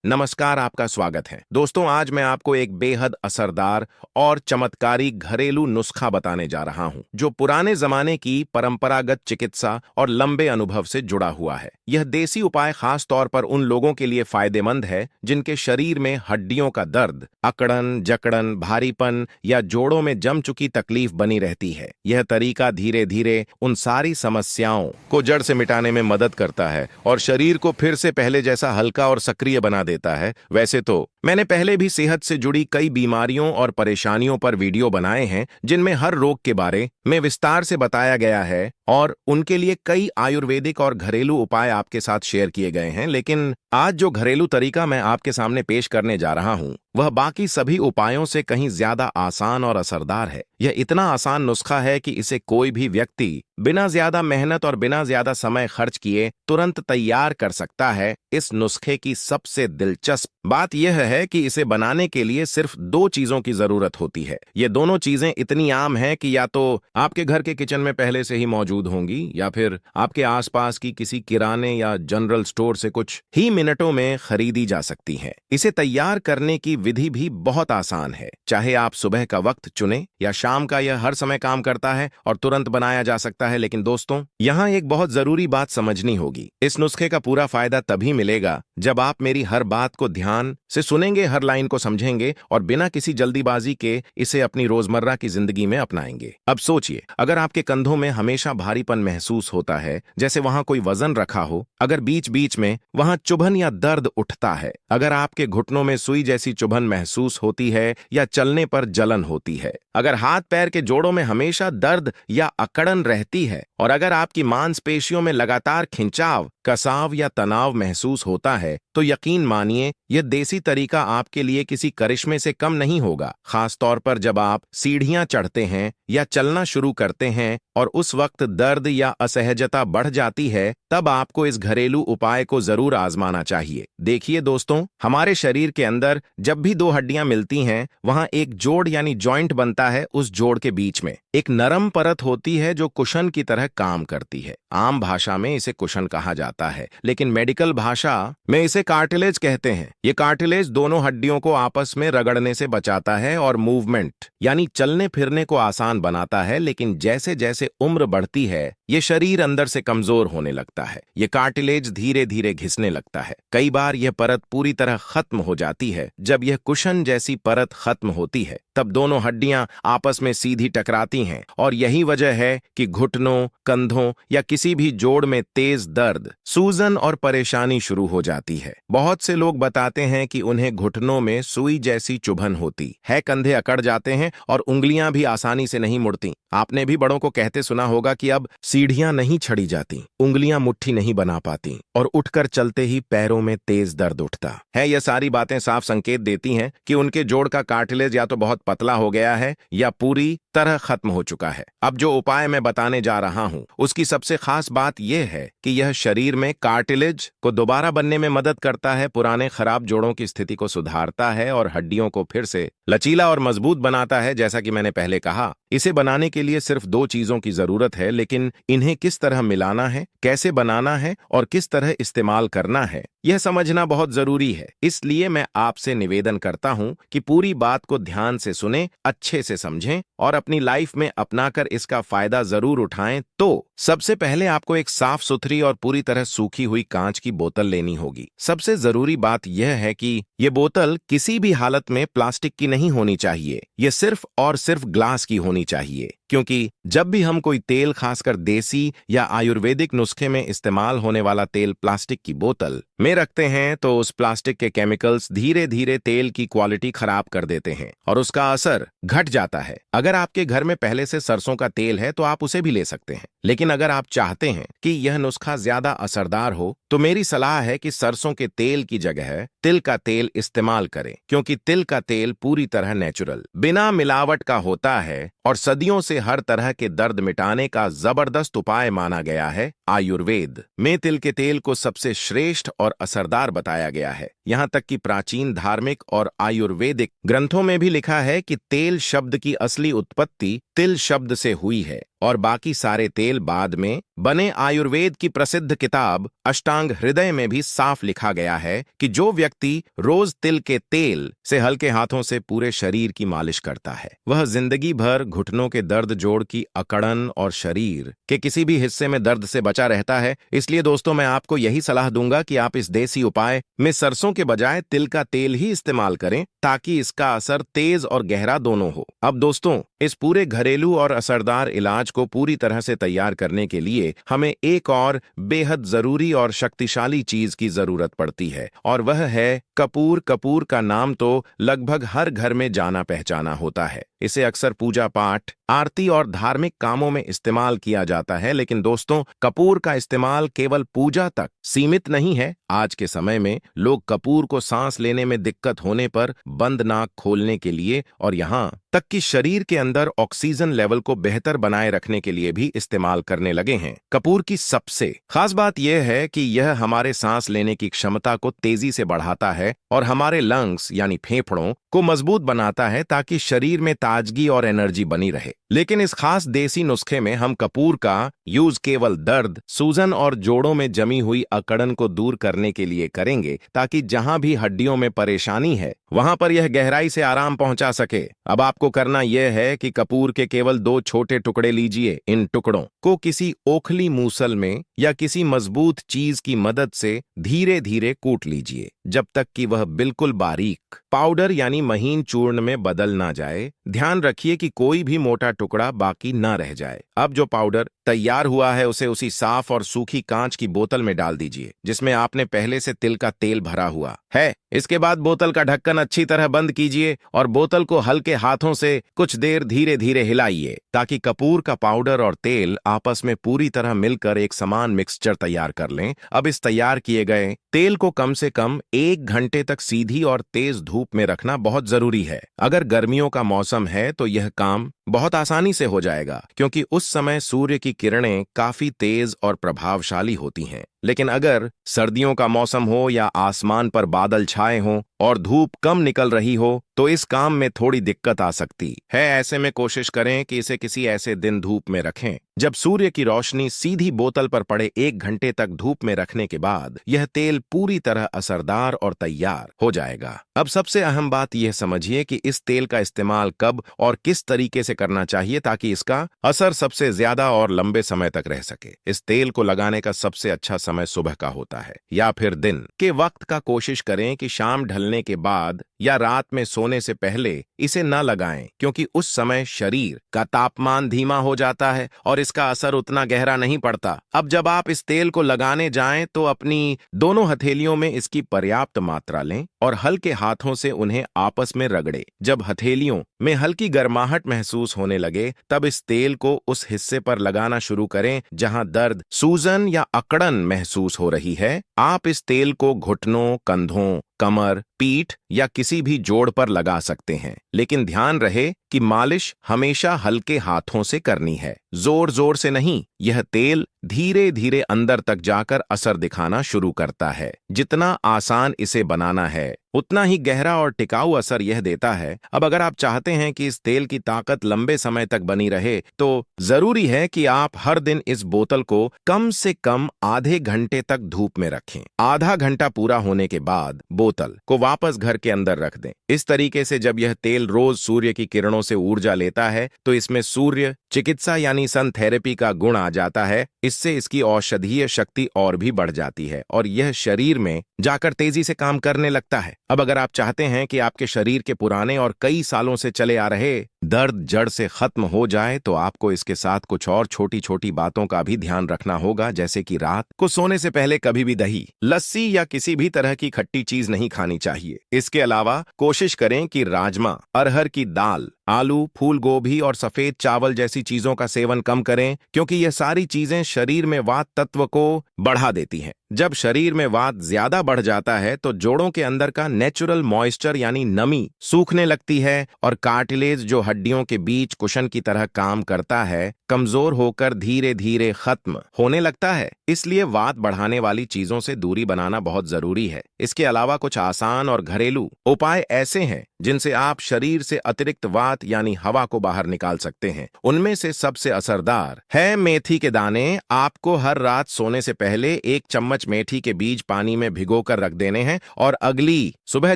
नमस्कार, आपका स्वागत है। दोस्तों, आज मैं आपको एक बेहद असरदार और चमत्कारी घरेलू नुस्खा बताने जा रहा हूं, जो पुराने जमाने की परंपरागत चिकित्सा और लंबे अनुभव से जुड़ा हुआ है। यह देसी उपाय खास तौर पर उन लोगों के लिए फायदेमंद है जिनके शरीर में हड्डियों का दर्द, अकड़न, जकड़न, भारीपन या जोड़ों में जम चुकी तकलीफ बनी रहती है। यह तरीका धीरे धीरे उन सारी समस्याओं को जड़ से मिटाने में मदद करता है और शरीर को फिर से पहले जैसा हल्का और सक्रिय बना देता है। वैसे तो मैंने पहले भी सेहत से जुड़ी कई बीमारियों और परेशानियों पर वीडियो बनाए हैं, जिनमें हर रोग के बारे में विस्तार से बताया गया है और उनके लिए कई आयुर्वेदिक और घरेलू उपाय आपके साथ शेयर किए गए हैं। लेकिन आज जो घरेलू तरीका मैं आपके सामने पेश करने जा रहा हूं, वह बाकी सभी उपायों से कहीं ज्यादा आसान और असरदार है। यह इतना आसान नुस्खा है कि इसे कोई भी व्यक्ति बिना ज्यादा मेहनत और बिना ज्यादा समय खर्च किए तुरंत तैयार कर सकता है। इस नुस्खे की सबसे दिलचस्प बात यह है कि इसे बनाने के लिए सिर्फ दो चीजों की जरूरत होती है। ये दोनों चीजें इतनी आम हैं कि या तो आपके घर के किचन में पहले से ही मौजूद होंगी या फिर आपके आसपास की किसी किराने या जनरल स्टोर से कुछ ही मिनटों में खरीदी जा सकती हैं। इसे तैयार करने की विधि भी बहुत आसान है। चाहे आप सुबह का वक्त चुने या शाम का, यह हर समय काम करता है और तुरंत बनाया जा सकता है। लेकिन दोस्तों, यहाँ एक बहुत जरूरी बात समझनी होगी। इस नुस्खे का पूरा फायदा तभी मिलेगा जब आप मेरी हर बात को ध्यान से सुनेंगे, हर लाइन को समझेंगे और बिना किसी जल्दीबाजी के इसे अपनी रोजमर्रा की जिंदगी में अपनाएंगे। अब सोचिए, अगर आपके कंधों में हमेशा भारीपन महसूस होता है, जैसे वहां कोई वजन रखा हो, अगर बीच बीच में वहां चुभन या दर्द उठता है, अगर आपके घुटनों में सुई जैसी चुभन महसूस होती है या चलने पर जलन होती है, अगर हाथ पैर के जोड़ों में हमेशा दर्द या अकड़न रहती है और अगर आपकी मांसपेशियों में लगातार खिंचाव, कसाव या तनाव महसूस होता है, तो यकीन मानिए यह देसी तरीका आपके लिए किसी करिश्मे से कम नहीं होगा। खास तौर पर जब आप सीढ़ियां चढ़ते हैं या चलना शुरू करते हैं और उस वक्त दर्द या असहजता बढ़ जाती है, तब आपको इस घरेलू उपाय को जरूर आजमाना चाहिए। देखिए दोस्तों, हमारे शरीर के अंदर जब भी दो हड्डियां मिलती हैं, वहां एक जोड़ यानी जॉइंट बनता है। उस जोड़ के बीच में एक नरम परत होती है जो कुशन की तरह काम करती है। आम भाषा में इसे कुशन कहा जाता है, लेकिन मेडिकल भाषा में इसे कार्टिलेज कहते हैं। ये कार्टिलेज दोनों हड्डियों को आपस में रगड़ने से बचाता है और मूवमेंट यानी चलने फिरने को आसान बनाता है। लेकिन जैसे जैसे उम्र बढ़ती है, ये शरीर अंदर से कमजोर होने लगता है। ये कार्टिलेज धीरे धीरे घिसने लगता है। कई बार यह परत पूरी तरह खत्म हो जाती है। जब यह कुशन जैसी परत खत्म होती है, तब दोनों हड्डियां आपस में सीधी टकराती हैं और यही वजह है कि घुटनों, कंधों या किसी भी जोड़ में तेज दर्द, सूजन और परेशानी शुरू हो जाती है। बहुत से लोग बताते हैं कि उन्हें घुटनों में सुई जैसी चुभन होती है, कंधे अकड़ जाते हैं और उंगलियां भी आसानी से नहीं मुड़ती। आपने भी बड़ों को कहते सुना होगा कि अब सीढ़ियां नहीं चढ़ी जाती, उंगलियां मुट्ठी नहीं बना पाती और उठकर चलते ही पैरों में तेज दर्द उठता है। यह सारी बातें साफ संकेत देती हैं कि उनके जोड़ का कार्टिलेज या तो बहुत पतला हो गया है या पूरी तरह खत्म हो चुका है। अब जो उपाय मैं बताने जा रहा हूं, उसकी सबसे खास बात यह है कि यह शरीर में कार्टिलेज को दोबारा बनने में मदद करता है, पुराने खराब जोड़ों की स्थिति को सुधारता है और हड्डियों को फिर से लचीला और मजबूत बनाता है। जैसा कि मैंने पहले कहा, इसे बनाने के लिए सिर्फ दो चीजों की जरूरत है, लेकिन इन्हें किस तरह मिलाना है, कैसे बनाना है और किस तरह इस्तेमाल करना है, यह समझना बहुत जरूरी है। इसलिए मैं आपसे निवेदन करता हूं कि पूरी बात को ध्यान से सुने, अच्छे से समझें और अपनी लाइफ में अपनाकर इसका फायदा जरूर उठाएं। तो सबसे पहले आपको एक साफ सुथरी और पूरी तरह सूखी हुई कांच की बोतल लेनी होगी। सबसे जरूरी बात यह है कि यह बोतल किसी भी हालत में प्लास्टिक की नहीं होनी चाहिए। यह सिर्फ और सिर्फ ग्लास की होनी चाहिए, क्योंकि जब भी हम कोई तेल, खासकर देसी या आयुर्वेदिक नुस्खे में इस्तेमाल होने वाला तेल प्लास्टिक की बोतल में रखते हैं, तो उस प्लास्टिक के केमिकल्स धीरे धीरे तेल की क्वालिटी खराब कर देते हैं और उसका असर घट जाता है। अगर आपके घर में पहले से सरसों का तेल है तो आप उसे भी ले सकते हैं, लेकिन अगर आप चाहते हैं कि यह नुस्खा ज्यादा असरदार हो, तो मेरी सलाह है कि सरसों के तेल की जगह तिल का तेल इस्तेमाल करें, क्योंकि तिल का तेल पूरी तरह नेचुरल, बिना मिलावट का होता है और सदियों से हर तरह के दर्द मिटाने का जबरदस्त उपाय माना गया है। आयुर्वेद में तिल के तेल को सबसे श्रेष्ठ और असरदार बताया गया है। यहाँ तक कि प्राचीन धार्मिक और आयुर्वेदिक ग्रंथों में भी लिखा है कि तेल शब्द की असली उत्पत्ति तिल शब्द से हुई है और बाकी सारे तेल बाद में बने। आयुर्वेद की प्रसिद्ध किताब अष्टांग हृदय में भी साफ लिखा गया है कि जो व्यक्ति रोज तिल के तेल से हल्के हाथों से पूरे शरीर की मालिश करता है वह जिंदगी भर घुटनों के दर्द, जोड़ की अकड़न और शरीर के किसी भी हिस्से में दर्द से बचा रहता है। इसलिए दोस्तों मैं आपको यही सलाह दूंगा कि आप इस देसी उपाय में सरसों के बजाय तिल का तेल ही इस्तेमाल करें ताकि इसका असर तेज और गहरा दोनों हो। अब दोस्तों इस पूरे घरेलू और असरदार इलाज को पूरी तरह से तैयार करने के लिए हमें एक और बेहद जरूरी और शक्तिशाली चीज की जरूरत पड़ती है और वह है कपूर। कपूर का नाम तो लगभग हर घर में जाना पहचाना होता है। इसे अक्सर पूजा पाठ, आरती और धार्मिक कामों में इस्तेमाल किया जाता है। लेकिन दोस्तों कपूर का इस्तेमाल केवल पूजा तक सीमित नहीं है। आज के समय में लोग कपूर को सांस लेने में दिक्कत होने पर बंद नाक खोलने के लिए और यहाँ तक कि शरीर के अंदर ऑक्सीजन लेवल को बेहतर बनाए रखने के लिए भी इस्तेमाल करने लगे हैं। कपूर की सबसे खास बात यह है कि यह हमारे सांस लेने की क्षमता को तेजी से बढ़ाता है और हमारे लंग्स यानी फेफड़ों को मजबूत बनाता है ताकि शरीर में ताजगी और एनर्जी बनी रहे। लेकिन इस खास देसी नुस्खे में हम कपूर का यूज केवल दर्द, सूजन और जोड़ों में जमी हुई अकड़न को दूर करने के लिए करेंगे ताकि जहां भी हड्डियों में परेशानी है वहां पर यह गहराई से आराम पहुंचा सके। अब आपको करना यह है कि कपूर के केवल 2 छोटे टुकड़े लीजिए। इन टुकड़ों को किसी ओखली मूसल में या किसी मजबूत चीज की मदद से धीरे धीरे कूट लीजिए जब तक कि वह बिल्कुल बारीक पाउडर यानी महीन चूर्ण में बदल ना जाए। ध्यान रखिए कि कोई भी मोटा टुकड़ा बाकी ना रह जाए। अब जो पाउडर तैयार हुआ है उसे उसी साफ और सूखी कांच की बोतल में डाल दीजिए जिसमें आपने पहले से तिल का तेल भरा हुआ है। इसके बाद बोतल का ढक्कन अच्छी तरह बंद कीजिए और बोतल को हल्के हाथों से कुछ देर धीरे धीरे हिलाइए ताकि कपूर का पाउडर और तेल आपस में पूरी तरह मिलकर एक समान मिक्सचर तैयार कर लें। अब इस तैयार किए गए तेल को कम से कम 1 घंटे तक सीधी और तेज धूप में रखना बहुत जरूरी है। अगर गर्मियों का मौसम है तो यह काम बहुत आसानी से हो जाएगा क्योंकि उस समय सूर्य की किरणें काफी तेज और प्रभावशाली होती हैं। लेकिन अगर सर्दियों का मौसम हो या आसमान पर बादल छाए हों और धूप कम निकल रही हो तो इस काम में थोड़ी दिक्कत आ सकती है। ऐसे में कोशिश करें कि इसे किसी ऐसे दिन धूप में रखें जब सूर्य की रोशनी सीधी बोतल पर पड़े। 1 घंटे तक धूप में रखने के बाद यह तेल पूरी तरह असरदार और तैयार हो जाएगा। अब सबसे अहम बात यह समझिए कि इस तेल का इस्तेमाल कब और किस तरीके से करना चाहिए ताकि इसका असर सबसे ज्यादा और लंबे समय तक रह सके। इस तेल को लगाने का सबसे अच्छा समय सुबह का होता है या फिर दिन के वक्त का। कोशिश करें कि शाम ढलने के बाद या रात में सोने से पहले इसे न लगाएं क्योंकि उस समय शरीर का तापमान धीमा हो जाता है और इसका असर उतना गहरा नहीं पड़ता। अब जब आप इस तेल को लगाने जाएं तो अपनी दोनों हथेलियों में इसकी पर्याप्त मात्रा लें और हल्के हाथों से उन्हें आपस में रगड़े। जब हथेलियों में हल्की गर्माहट महसूस होने लगे तब इस तेल को उस हिस्से पर लगाना शुरू करें जहां दर्द, सूजन या अकड़न महसूस हो रही है। आप इस तेल को घुटनों, कंधों, कमर, पीठ या किसी भी जोड़ पर लगा सकते हैं। लेकिन ध्यान रहे कि मालिश हमेशा हल्के हाथों से करनी है, जोर जोर से नहीं। यह तेल धीरे धीरे अंदर तक जाकर असर दिखाना शुरू करता है। जितना आसान इसे बनाना है उतना ही गहरा और टिकाऊ असर यह देता है। अब अगर आप चाहते हैं कि इस तेल की ताकत लंबे समय तक बनी रहे तो जरूरी है कि आप हर दिन इस बोतल को कम से कम आधे घंटे तक धूप में रखें। आधा घंटा पूरा होने के बाद बोतल को वापस घर के अंदर रख दें। इस तरीके से जब यह तेल रोज सूर्य की किरणों से ऊर्जा लेता है तो इसमें सूर्य चिकित्सा यानी सन थेरेपी का गुण आ जाता है। इससे इसकी औषधीय शक्ति और भी बढ़ जाती है और यह शरीर में जाकर तेजी से काम करने लगता है। अब अगर आप चाहते हैं कि आपके शरीर के पुराने और कई सालों से चले आ रहे दर्द जड़ से खत्म हो जाए तो आपको इसके साथ कुछ और छोटी छोटी बातों का भी ध्यान रखना होगा, जैसे कि रात को सोने से पहले कभी भी दही, लस्सी या किसी भी तरह की खट्टी चीज नहीं खानी चाहिए। इसके अलावा कोशिश करें कि राजमा, अरहर की दाल, आलू, फूल गोभी और सफेद चावल जैसी चीजों का सेवन कम करें क्योंकि यह सारी चीजें शरीर में वात तत्व को बढ़ा देती हैं। जब शरीर में वात ज्यादा बढ़ जाता है तो जोड़ों के अंदर का नेचुरल मॉइस्चर यानी नमी सूखने लगती है और कार्टिलेज जो हड्डियों के बीच कुशन की तरह काम करता है कमजोर होकर धीरे धीरे खत्म होने लगता है। इसलिए वात बढ़ाने वाली चीजों से दूरी बनाना बहुत जरूरी है। इसके अलावा कुछ आसान और घरेलू उपाय ऐसे हैं जिनसे आप शरीर से अतिरिक्त वात यानी हवा को बाहर निकाल सकते हैं। उनमें से सबसे असरदार है मेथी के दाने। आपको हर रात सोने से पहले 1 चम्मच मेथी के बीज पानी में भिगोकर रख देने हैं और अगली सुबह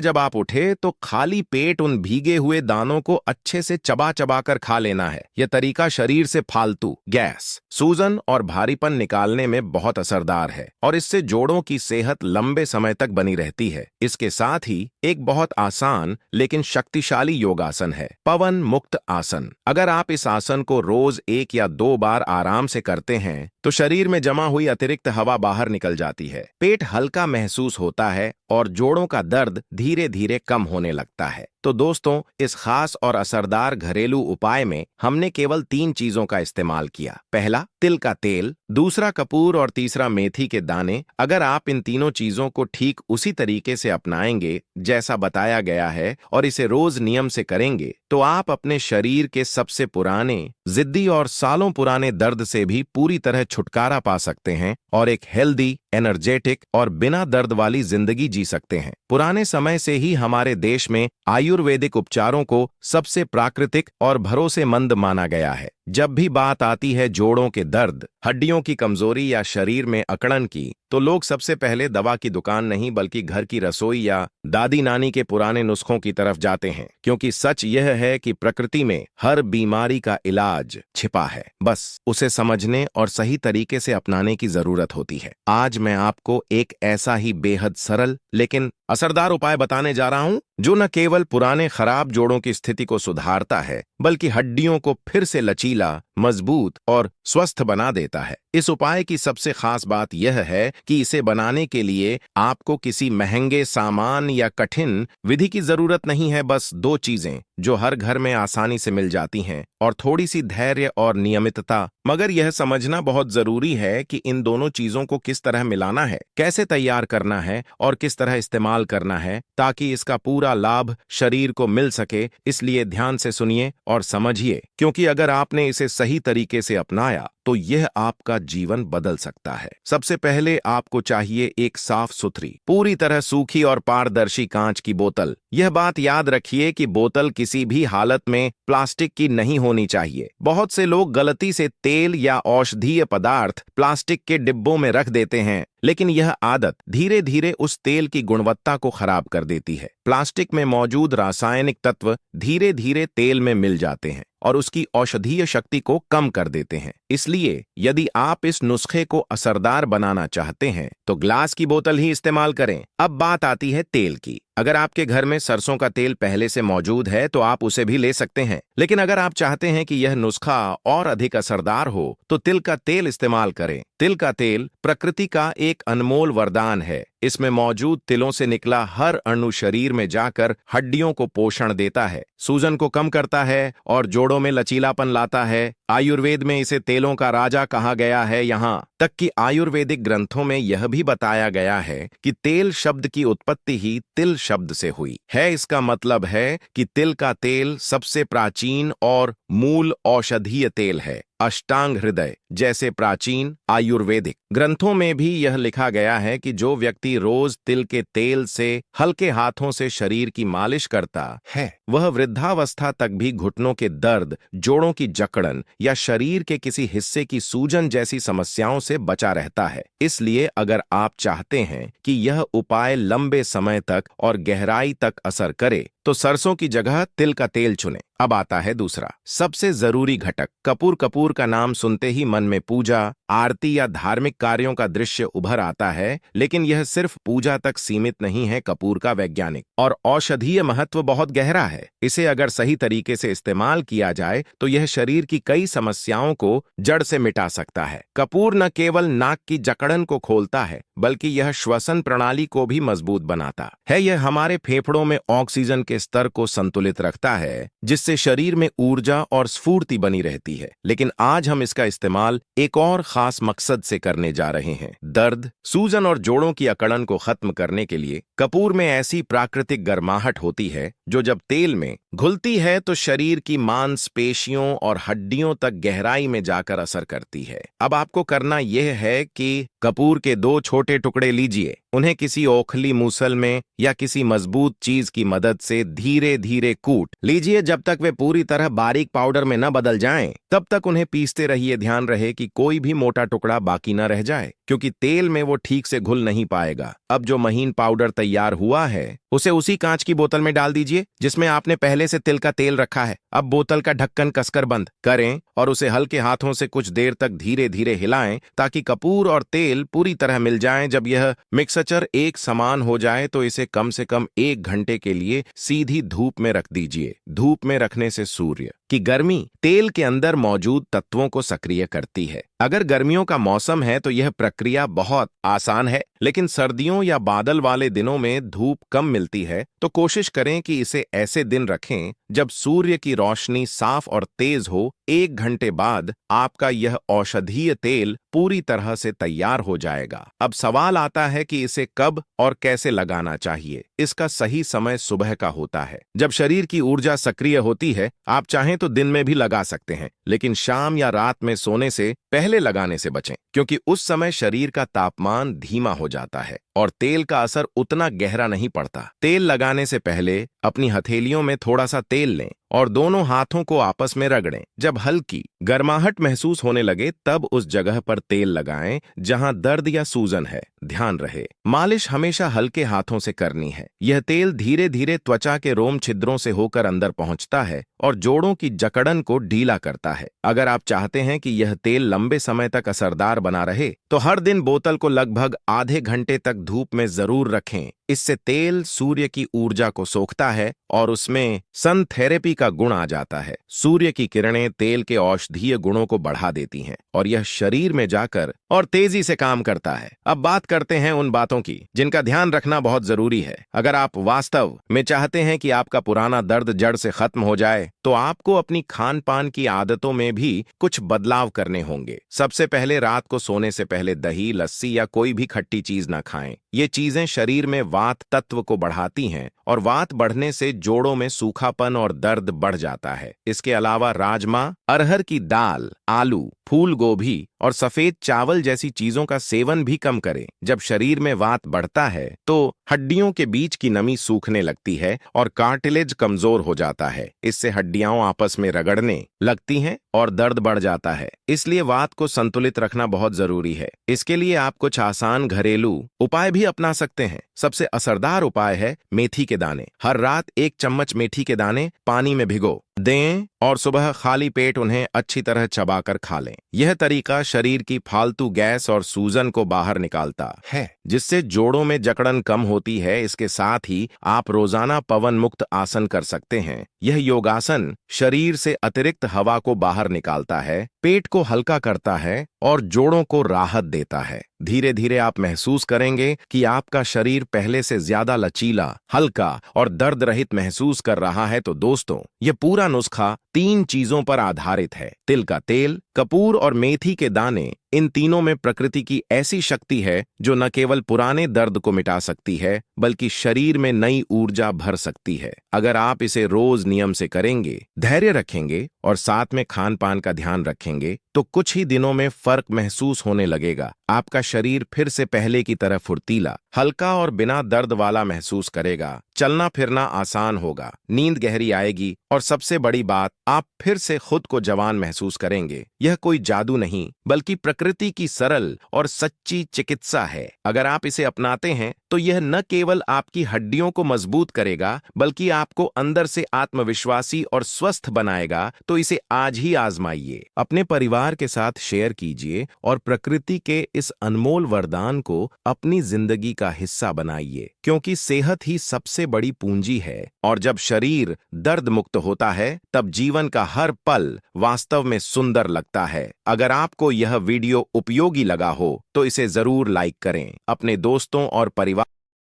जब आप उठे तो खाली पेट उन भीगे हुए दानों को अच्छे से चबा चबा कर खा लेना है। यह तरीका शरीर से फालतू गैस, सूजन और भारीपन निकालने में बहुत असरदार है और इससे जोड़ों की सेहत लंबे समय तक बनी रहती है। इसके साथ ही एक बहुत आसान लेकिन शक्तिशाली योगासन है, पवन मुक्त आसन। अगर आप इस आसन को रोज 1 या 2 बार आराम से करते हैं तो शरीर में जमा हुई अतिरिक्त हवा बाहर निकल जाती है, पेट हल्का महसूस होता है और जोड़ों का दर्द धीरे धीरे कम होने लगता है। तो दोस्तों, इस खास और असरदार घरेलू उपाय में हमने केवल 3 चीजों का इस्तेमाल किया। पहला तिल का तेल, दूसरा कपूर और तीसरा मेथी के दाने। अगर आप इन तीनों चीजों को ठीक उसी तरीके से अपनाएंगे जैसा बताया गया है और इसे रोज नियम से करेंगे तो आप अपने शरीर के सबसे पुराने, जिद्दी और सालों पुराने दर्द से भी पूरी तरह छुटकारा पा सकते हैं और एक हेल्दी, एनर्जेटिक और बिना दर्द वाली जिंदगी जी सकते हैं। पुराने समय से ही हमारे देश में आयुर्वेदिक उपचारों को सबसे प्राकृतिक और भरोसेमंद माना गया है। जब भी बात आती है जोड़ों के दर्द, हड्डियों की कमजोरी या शरीर में अकड़न की, तो लोग सबसे पहले दवा की दुकान नहीं बल्कि घर की रसोई या दादी नानी के पुराने नुस्खों की तरफ जाते हैं, क्योंकि सच यह है कि प्रकृति में हर बीमारी का इलाज छिपा है, बस उसे समझने और सही तरीके से अपनाने की जरूरत होती है। आज मैं आपको एक ऐसा ही बेहद सरल लेकिन असरदार उपाय बताने जा रहा हूं जो न केवल पुराने खराब जोड़ों की स्थिति को सुधारता है बल्कि हड्डियों को फिर से लचीला, मजबूत और स्वस्थ बना देता है। इस उपाय की सबसे खास बात यह है कि इसे बनाने के लिए आपको किसी महंगे सामान या कठिन विधि की जरूरत नहीं है। बस 2 चीजें जो हर घर में आसानी से मिल जाती हैं और थोड़ी सी धैर्य और नियमितता। मगर यह समझना बहुत जरूरी है कि इन दोनों चीजों को किस तरह मिलाना है, कैसे तैयार करना है और किस तरह इस्तेमाल करना है ताकि इसका पूरा लाभ शरीर को मिल सके। इसलिए ध्यान से सुनिए और समझिए, क्योंकि अगर आपने इसे सही तरीके से अपनाया तो यह आपका जीवन बदल सकता है। सबसे पहले आपको चाहिए एक साफ सुथरी, पूरी तरह सूखी और पारदर्शी कांच की बोतल। यह बात याद रखिए कि बोतल किसी भी हालत में प्लास्टिक की नहीं होनी चाहिए। बहुत से लोग गलती से तेल या औषधीय पदार्थ प्लास्टिक के डिब्बों में रख देते हैं, लेकिन यह आदत धीरे धीरे उस तेल की गुणवत्ता को खराब कर देती है। प्लास्टिक में मौजूद रासायनिक तत्व धीरे धीरे तेल में मिल जाते हैं और उसकी औषधीय शक्ति को कम कर देते हैं। इसलिए यदि आप इस नुस्खे को असरदार बनाना चाहते हैं तो ग्लास की बोतल ही इस्तेमाल करें। अब बात आती है तेल की। अगर आपके घर में सरसों का तेल पहले से मौजूद है तो आप उसे भी ले सकते हैं, लेकिन अगर आप चाहते हैं कि यह नुस्खा और अधिक असरदार हो तो तिल का तेल इस्तेमाल करें। तिल का तेल प्रकृति का एक अनमोल वरदान है। इसमें मौजूद तिलों से निकला हर अणु शरीर में जाकर हड्डियों को पोषण देता है, सूजन को कम करता है और जोड़ों में लचीलापन लाता है। आयुर्वेद में इसे तेलों का राजा कहा गया है। यहाँ तक कि आयुर्वेदिक ग्रंथों में यह भी बताया गया है कि तेल शब्द की उत्पत्ति ही तिल शब्द से हुई है। इसका मतलब है कि तिल का तेल सबसे प्राचीन और मूल औषधीय तेल है। अष्टांग हृदय जैसे प्राचीन आयुर्वेदिक ग्रंथों में भी यह लिखा गया है कि जो व्यक्ति रोज तिल के तेल से हल्के हाथों से शरीर की मालिश करता है वह वृद्धावस्था तक भी घुटनों के दर्द, जोड़ों की जकड़न या शरीर के किसी हिस्से की सूजन जैसी समस्याओं से बचा रहता है। इसलिए अगर आप चाहते हैं कि यह उपाय लंबे समय तक और गहराई तक असर करे तो सरसों की जगह तिल का तेल चुनें। अब आता है दूसरा सबसे जरूरी घटक, कपूर। कपूर का नाम सुनते ही मन में पूजा, आरती या धार्मिक कार्यों का दृश्य उभर आता है, लेकिन यह सिर्फ पूजा तक सीमित नहीं है। कपूर का वैज्ञानिक और औषधीय महत्व बहुत गहरा है। इसे अगर सही तरीके से इस्तेमाल किया जाए तो यह शरीर की कई समस्याओं को जड़ से मिटा सकता है। कपूर न केवल नाक की जकड़न को खोलता है बल्कि यह श्वसन प्रणाली को भी मजबूत बनाता है। यह हमारे फेफड़ों में ऑक्सीजन के स्तर को संतुलित रखता है, जिससे शरीर में ऊर्जा और स्फूर्ति बनी रहती है। लेकिन आज हम इसका इस्तेमाल एक और खास मकसद से करने जा रहे हैं। दर्द, सूजन और जोड़ों की अकड़न को खत्म करने के लिए कपूर में ऐसी प्राकृतिक गर्माहट होती है जो जब तेल में घुलती है तो शरीर की मांसपेशियों और हड्डियों तक गहराई में जाकर असर करती है। अब आपको करना यह है कि कपूर के 2 छोटे टुकड़े लीजिए, उन्हें किसी ओखली मूसल में या किसी मजबूत चीज की मदद से धीरे धीरे कूट लीजिए। जब तक वे पूरी तरह बारीक पाउडर में न बदल जाएं, तब तक उन्हें पीसते रहिए। ध्यान रहे कि कोई भी मोटा टुकड़ा बाकी न रह जाए, क्योंकि तेल में वो ठीक से घुल नहीं पाएगा। अब जो महीन पाउडर तैयार हुआ है उसे उसी कांच की बोतल में डाल दीजिए जिसमें आपने पहले से तिल का तेल रखा है। अब बोतल का ढक्कन कसकर बंद करें और उसे हल्के हाथों से कुछ देर तक धीरे धीरे हिलाएं ताकि कपूर और तेल पूरी तरह मिल जाएं। जब यह मिक्सचर एक समान हो जाए तो इसे कम से कम 1 घंटे के लिए सीधी धूप में रख दीजिए। धूप में रखने से सूर्य की गर्मी तेल के अंदर मौजूद तत्वों को सक्रिय करती है। अगर गर्मियों का मौसम है तो यह प्रक्रिया बहुत आसान है, लेकिन सर्दियों या बादल वाले दिनों में धूप कम मिलती है तो कोशिश करें कि इसे ऐसे दिन रखें जब सूर्य की रोशनी साफ और तेज हो। 1 घंटे बाद आपका यह औषधीय तेल पूरी तरह से तैयार हो जाएगा। अब सवाल आता है कि इसे कब और कैसे लगाना चाहिए। इसका सही समय सुबह का होता है, जब शरीर की ऊर्जा सक्रिय होती है। आप चाहें तो दिन में भी लगा सकते हैं, लेकिन शाम या रात में सोने से पहले लगाने से बचें, क्योंकि उस समय शरीर का तापमान धीमा हो जाता है और तेल का असर उतना गहरा नहीं पड़ता। तेल लगाने से पहले अपनी हथेलियों में थोड़ा सा तेल लें और दोनों हाथों को आपस में रगड़ें। जब हल्की गर्माहट महसूस होने लगे तब उस जगह पर तेल लगाएं जहां दर्द या सूजन है। ध्यान रहे, मालिश हमेशा हल्के हाथों से करनी है। यह तेल धीरे धीरे त्वचा के रोम छिद्रों से होकर अंदर पहुंचता है और जोड़ों की जकड़न को ढीला करता है। अगर आप चाहते हैं कि यह तेल लंबे समय तक असरदार बना रहे तो हर दिन बोतल को लगभग आधे घंटे तक धूप में जरूर रखें। इससे तेल सूर्य की ऊर्जा को सोखता है और उसमें सन थेरेपी का गुण आ जाता है। सूर्य की किरणें तेल के औषधीय गुणों को बढ़ा देती हैं और यह शरीर में जाकर और तेजी से काम करता है। अब बात करते हैं उन बातों की जिनका ध्यान रखना बहुत जरूरी है। अगर आप वास्तव में चाहते हैं कि आपका पुराना दर्द जड़ से खत्म हो जाए तो आपको अपनी खान पान की आदतों में भी कुछ बदलाव करने होंगे। सबसे पहले रात को सोने से पहले दही, लस्सी या कोई भी खट्टी चीज ना खाएं। ये चीजें शरीर में वात तत्व को बढ़ाती हैं और वात बढ़ने से जोड़ों में सूखापन और दर्द बढ़ जाता है। इसके अलावा राजमा, अरहर की दाल, आलू, फूल गोभी और सफेद चावल जैसी चीजों का सेवन भी कम करें। जब शरीर में वात बढ़ता है तो हड्डियों के बीच की नमी सूखने लगती है और कार्टिलेज कमजोर हो जाता है। इससे हड्डियां आपस में रगड़ने लगती हैं और दर्द बढ़ जाता है। इसलिए वात को संतुलित रखना बहुत जरूरी है। इसके लिए आप कुछ आसान घरेलू उपाय भी अपना सकते हैं। सबसे असरदार उपाय है मेथी के दाने। हर रात 1 चम्मच मेथी के दाने पानी में भिगो दें और सुबह खाली पेट उन्हें अच्छी तरह चबाकर खा लें। यह तरीका शरीर की फालतू गैस और सूजन को बाहर निकालता है, जिससे जोड़ों में जकड़न कम होती है। इसके साथ ही आप रोजाना पवन मुक्त आसन कर सकते हैं। यह योगासन शरीर से अतिरिक्त हवा को बाहर निकालता है, पेट को हल्का करता है और जोड़ों को राहत देता है। धीरे धीरे आप महसूस करेंगे कि आपका शरीर पहले से ज्यादा लचीला, हल्का और दर्द रहित महसूस कर रहा है। तो दोस्तों, यह पूरा नुस्खा 3 चीजों पर आधारित है: तिल का तेल, कपूर और मेथी के दाने। इन तीनों में प्रकृति की ऐसी शक्ति है जो न केवल पुराने दर्द को मिटा सकती है बल्कि शरीर में नई ऊर्जा भर सकती है। अगर आप इसे रोज नियम से करेंगे, धैर्य रखेंगे और साथ में खान पान का ध्यान रखेंगे तो कुछ ही दिनों में फर्क महसूस होने लगेगा। आपका शरीर फिर से पहले की तरह फुर्तीला, हल्का और बिना दर्द वाला महसूस करेगा। चलना फिरना आसान होगा, नींद गहरी आएगी और सबसे बड़ी बात, आप फिर से खुद को जवान महसूस करेंगे। यह कोई जादू नहीं बल्कि प्रकृति की सरल और सच्ची चिकित्सा है। अगर आप इसे अपनाते हैं तो यह न केवल आपकी हड्डियों को मजबूत करेगा बल्कि आपको अंदर से आत्मविश्वासी और स्वस्थ बनाएगा। तो इसे आज ही आजमाइए, अपने परिवार के साथ शेयर कीजिए और प्रकृति के इस अनमोल वरदान को अपनी जिंदगी का हिस्सा बनाइए, क्योंकि सेहत ही सबसे बड़ी पूंजी है और जब शरीर दर्द मुक्त होता है तब जीवन का हर पल वास्तव में सुंदर लगता है। अगर आपको यह वीडियो उपयोगी लगा हो तो इसे जरूर लाइक करें, अपने दोस्तों और परिवार